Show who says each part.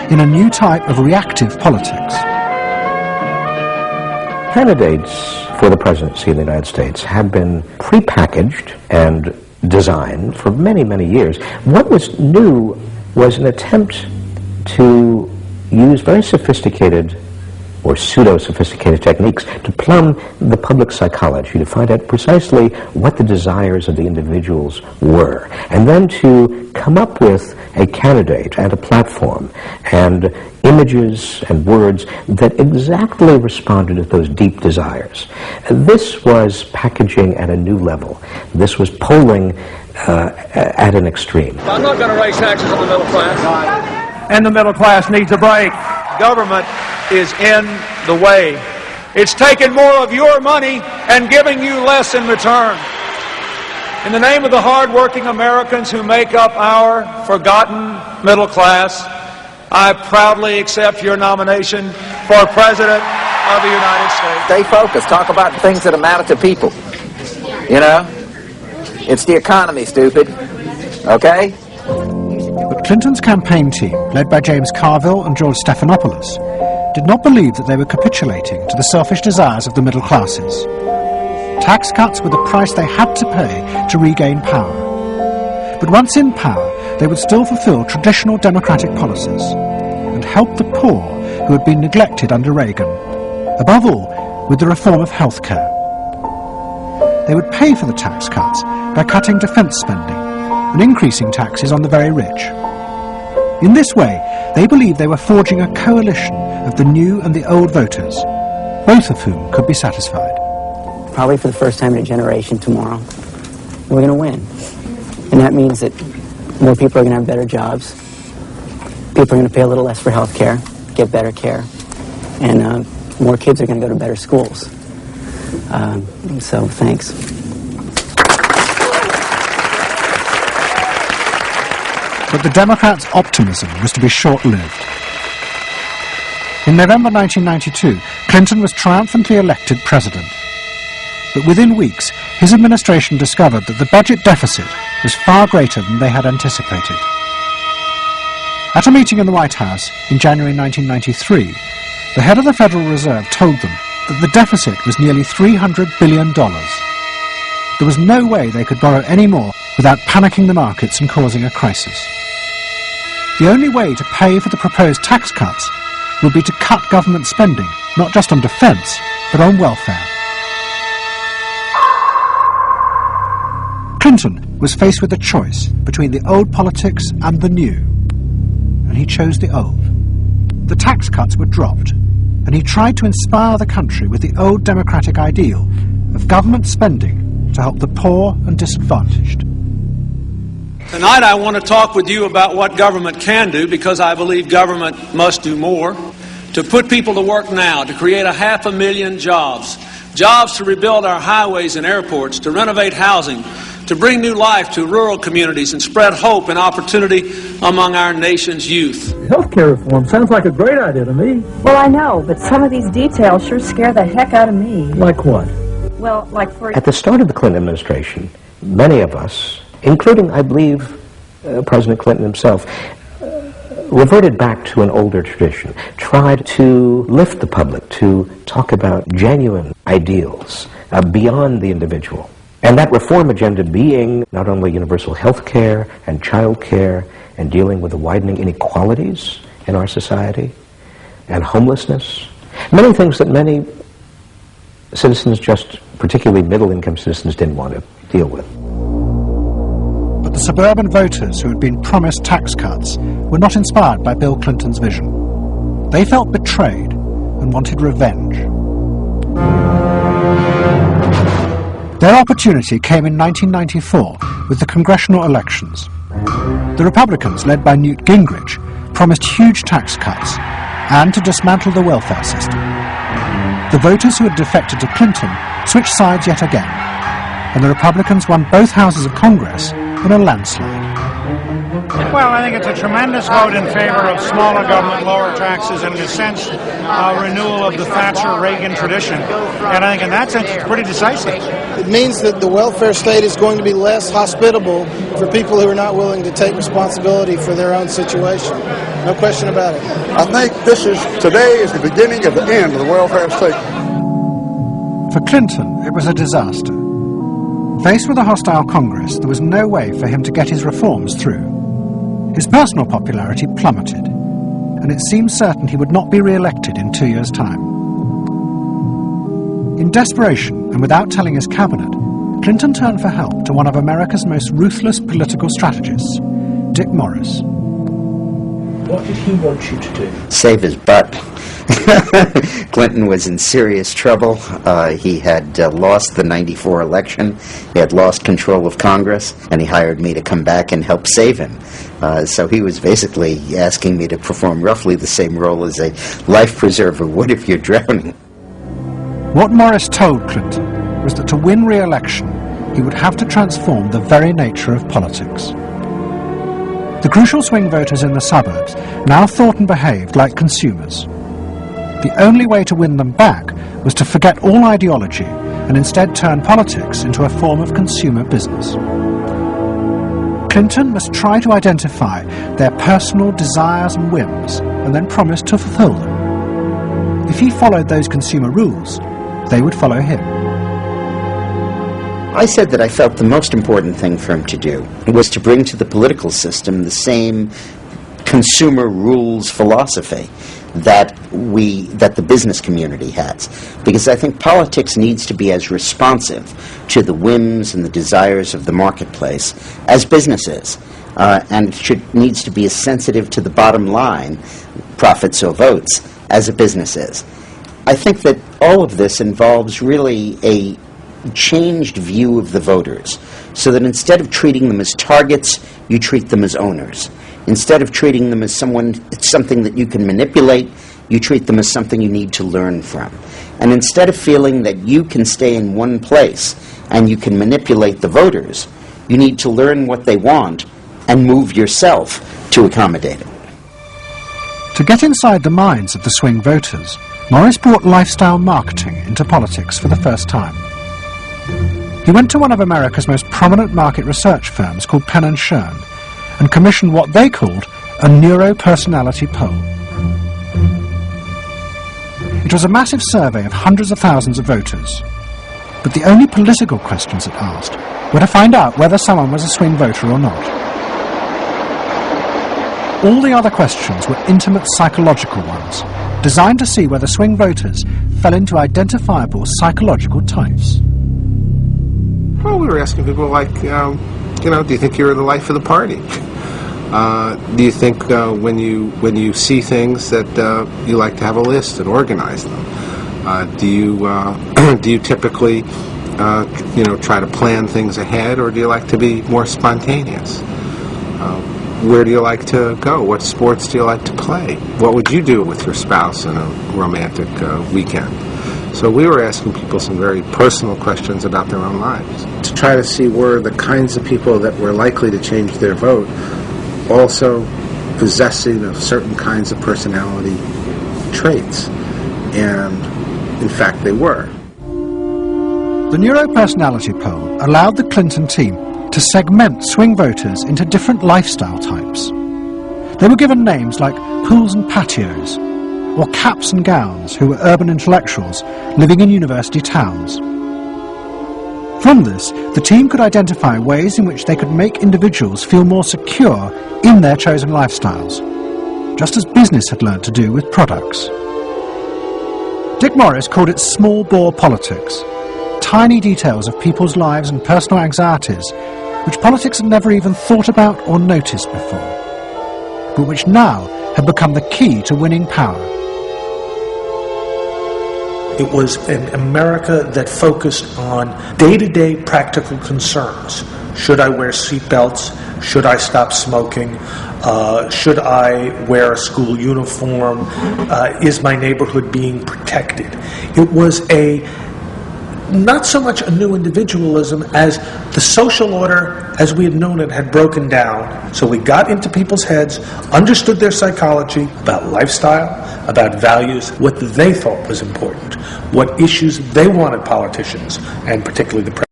Speaker 1: in a new type of reactive politics.
Speaker 2: Candidates for the presidency of the United States had been prepackaged and designed for many, many years. What was new was an attempt to use very sophisticated or pseudo-sophisticated techniques to plumb the public psychology, to find out precisely what the desires of the individuals were, and then to come up with a candidate and a platform and images and words that exactly responded to those deep desires. This was packaging at a new level. This was polling at an extreme.
Speaker 3: I'm not going to raise taxes on the middle class.
Speaker 4: And the middle class needs a break.
Speaker 3: Government is in the way. It's taking more of your money and giving you less in return. In the name of the hard-working Americans who make up our forgotten middle class, I proudly accept your nomination for President of the United States.
Speaker 5: Stay focused. Talk about things that matter to people. You know? It's the economy, stupid. Okay?
Speaker 1: But Clinton's campaign team, led by James Carville and George Stephanopoulos, did not believe that they were capitulating to the selfish desires of the middle classes. Tax cuts were the price they had to pay to regain power. But once in power, they would still fulfill traditional democratic policies and help the poor who had been neglected under Reagan, above all with the reform of health care. They would pay for the tax cuts by cutting defence spending and increasing taxes on the very rich. In this way, they believed they were forging a coalition of the new and the old voters, both of whom could be satisfied.
Speaker 6: Probably for the first time in a generation tomorrow, we're going to win. And that means that more people are going to have better jobs. People are going to pay a little less for health care, get better care. And more kids are going to go to better schools. So thanks.
Speaker 1: But the Democrats' optimism was to be short-lived. In November 1992, Clinton was triumphantly elected president. But within weeks, his administration discovered that the budget deficit was far greater than they had anticipated. At a meeting in the White House in January 1993, the head of the Federal Reserve told them that the deficit was nearly $300 billion. There was no way they could borrow any more without panicking the markets and causing a crisis. The only way to pay for the proposed tax cuts would be to cut government spending, not just on defence, but on welfare. Clinton was faced with a choice between the old politics and the new, and he chose the old. The tax cuts were dropped, and he tried to inspire the country with the old democratic ideal of government spending to help the poor and disadvantaged.
Speaker 3: Tonight I want to talk with you about what government can do, because I believe government must do more. To put people to work now, to create 500,000 jobs. Jobs to rebuild our highways and airports, to renovate housing, to bring new life to rural communities and spread hope and opportunity among our nation's youth.
Speaker 4: Healthcare reform sounds like a great idea to me.
Speaker 7: Well, I know, but some of these details sure scare the heck out of me.
Speaker 4: Like what?
Speaker 7: Well, like for...
Speaker 2: At the start of the Clinton administration, many of us, including, I believe, President Clinton himself, reverted back to an older tradition, tried to lift the public, to talk about genuine ideals beyond the individual. And that reform agenda being not only universal health care and child care and dealing with the widening inequalities in our society and homelessness, many things that many citizens, just particularly middle-income citizens, didn't want to deal with.
Speaker 1: But the suburban voters who had been promised tax cuts were not inspired by Bill Clinton's vision. They felt betrayed and wanted revenge. Their opportunity came in 1994 with the congressional elections. The Republicans, led by Newt Gingrich, promised huge tax cuts and to dismantle the welfare system. The voters who had defected to Clinton switched sides yet again, and the Republicans won both houses of Congress in a landslide. Well, I think it's a tremendous vote in favor of smaller government, lower taxes, and in a sense, renewal of the Thatcher-Reagan tradition. And I think in that sense, it's pretty decisive.
Speaker 8: It means that the welfare state is going to be less hospitable for people who are not willing to take responsibility for their own situation. No question about it.
Speaker 9: I think today is the beginning of the end of the welfare state.
Speaker 1: For Clinton, it was a disaster. Faced with a hostile Congress, there was no way for him to get his reforms through. His personal popularity plummeted, and it seemed certain he would not be re-elected in 2 years' time. In desperation, and without telling his cabinet, Clinton turned for help to one of America's most ruthless political strategists, Dick Morris.
Speaker 10: What did he want you to do?
Speaker 11: Save his butt. Clinton was in serious trouble. He had lost the '94 election. He had lost control of Congress, and he hired me to come back and help save him. So he was basically asking me to perform roughly the same role as a life preserver would if you're drowning.
Speaker 1: What Morris told Clinton was that to win re-election, he would have to transform the very nature of politics. The crucial swing voters in the suburbs now thought and behaved like consumers. The only way to win them back was to forget all ideology and instead turn politics into a form of consumer business. Clinton must try to identify their personal desires and whims and then promise to fulfill them. If he followed those consumer rules, they would follow him.
Speaker 11: I said that I felt the most important thing for him to do was to bring to the political system the same consumer rules philosophy that the business community has. Because I think politics needs to be as responsive to the whims and the desires of the marketplace as business is. And needs to be as sensitive to the bottom line, profits or votes, as a business is. I think that all of this involves really a changed view of the voters, so that instead of treating them as targets, you treat them as owners. Instead of treating them as something that you can manipulate, you treat them as something you need to learn from. And instead of feeling that you can stay in one place and you can manipulate the voters, you need to learn what they want and move yourself to accommodate it.
Speaker 1: To get inside the minds of the swing voters, Morris brought lifestyle marketing into politics for the first time. He went to one of America's most prominent market research firms called Penn & Schern and commissioned what they called a neuropersonality poll. It was a massive survey of hundreds of thousands of voters, but the only political questions it asked were to find out whether someone was a swing voter or not. All the other questions were intimate psychological ones, designed to see whether swing voters fell into identifiable psychological types.
Speaker 12: Well, we were asking people like, do you think you're the life of the party? Do you think when you see things that you like to have a list and organize them? Do you typically try to plan things ahead, or do you like to be more spontaneous? Where do you like to go? What sports do you like to play? What would you do with your spouse in a romantic weekend? So we were asking people some very personal questions about their own lives to try to see were the kinds of people that were likely to change their vote also possessing of certain kinds of personality traits. And in fact, they were.
Speaker 1: The neuropersonality poll allowed the Clinton team to segment swing voters into different lifestyle types. They were given names like pools and patios, or caps and gowns, who were urban intellectuals living in university towns. From this, the team could identify ways in which they could make individuals feel more secure in their chosen lifestyles, just as business had learned to do with products. Dick Morris called it small bore politics, tiny details of people's lives and personal anxieties which politics had never even thought about or noticed before, but which now had become the key to winning power.
Speaker 10: It was an America that focused on day-to-day practical concerns. Should I wear seatbelts? Should I stop smoking? Should I wear a school uniform? Is my neighborhood being protected? It was a not so much a new individualism as the social order as we had known it had broken down. So we got into people's heads, understood their psychology, about lifestyle, about values, what they thought was important, what issues they wanted politicians, and particularly the president,